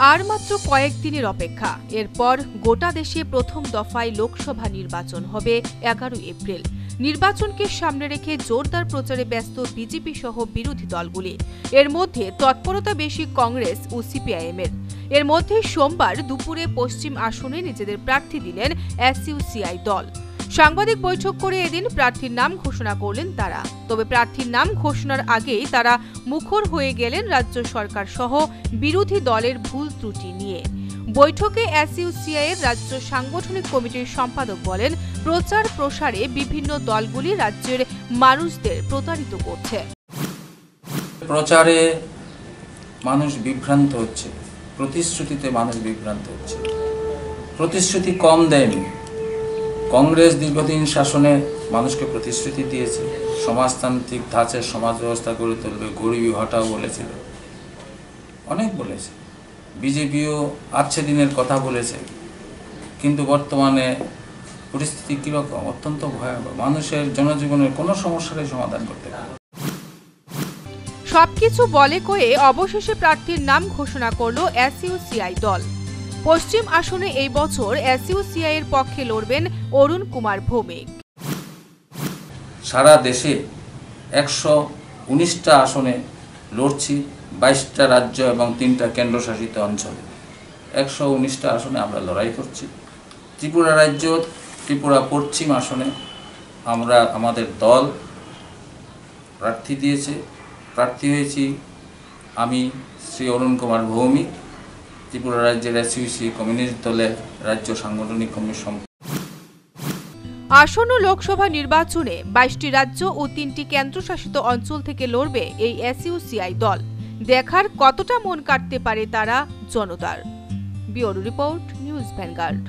আর মাত্র কয়েকদিনের অপেক্ষা। এরপর গোটা দেশে প্রথম দফায় লোকসভা নির্বাচন হবে 11 এপ্রিল। নির্বাচনকে সামনে রেখে জোরদার প্রচারে ব্যস্ত বিজেপি সহ বিরোধী দলগুলি। এর মধ্যে তৎপরতা বেশি কংগ্রেস ও সিপিআইএমের। এর মধ্যে সোমবার দুপুরে পশ্চিম আসনে নিজেদের প্রার্থী দিলেন এসইউসিআই দল। সাংবাদিক বৈঠক করে এদিন প্রার্থীর নাম ঘোষণা করলেন তারা। তবে প্রার্থীর নাম ঘোষণার আগেই তারা মুখর হয়ে গেলেন রাজ্য সরকার সহ বিরোধী দলের ভুল ত্রুটি নিয়ে। বৈঠকে এসইউসিআই এর রাজ্য সাংগঠনিক কমিটির সম্পাদক বলেন, প্রচার প্রসারে বিভিন্ন দলগুলি রাজ্যের মানুষদের প্রতারিত করছে। প্রচারে মানুষ বিভ্রান্ত হচ্ছে, প্রতিশ্রুতিতে মানুষ বিভ্রান্ত হচ্ছে। প্রতিশ্রুতি কম দেয়নি। কংগ্রেস দীর্ঘদিন শাসনে মানুষকে প্রতিশ্রুতি দিয়েছে, সমাজতান্ত্রিক ধাঁচের সমাজ ব্যবস্থা গড়ে তুলবে, গরিবি হটাও বলেছিল, অনেক বলেছে। বিজেপিও আছে দিনের কথা বলেছে, কিন্তু বর্তমানে পরিস্থিতি কীরকম? অত্যন্ত ভয়াবহ। মানুষের জনজীবনের কোনো সমস্যারই সমাধান করতে পারে। সবকিছু বলে কয়ে অবশেষে প্রার্থীর নাম ঘোষণা করল এসইউসিআই দল। পশ্চিম আসনে এই বছর এসইউসিআই এর পক্ষে লড়বেন অরুণ কুমার ভৌমিক। সারা দেশে 119টা আসনে লড়ছি, 22টা রাজ্য এবং 3টা কেন্দ্রশাসিত অঞ্চলে। 119টা আসনে আমরা লড়াই করছি। ত্রিপুরা রাজ্য, ত্রিপুরা পশ্চিম আসনে আমরা আমাদের দল প্রার্থী দিয়েছে। প্রার্থী হয়েছি আমি, শ্রী অরুণ কুমার ভৌমিক, ত্রিপুরা রাজ্যের এসইউসি কমিউনিস্ট দলের রাজ্য সাংগঠনিক কমিশন। আসন্ন লোকসভা নির্বাচনে 22টি রাজ্য ও 3টি কেন্দ্রশাসিত অঞ্চল থেকে লড়বে এই এসইউসিআই দল। দেখার কতটা মন কাটতে পারে তারা জনতার। Bureau report, news vanguard.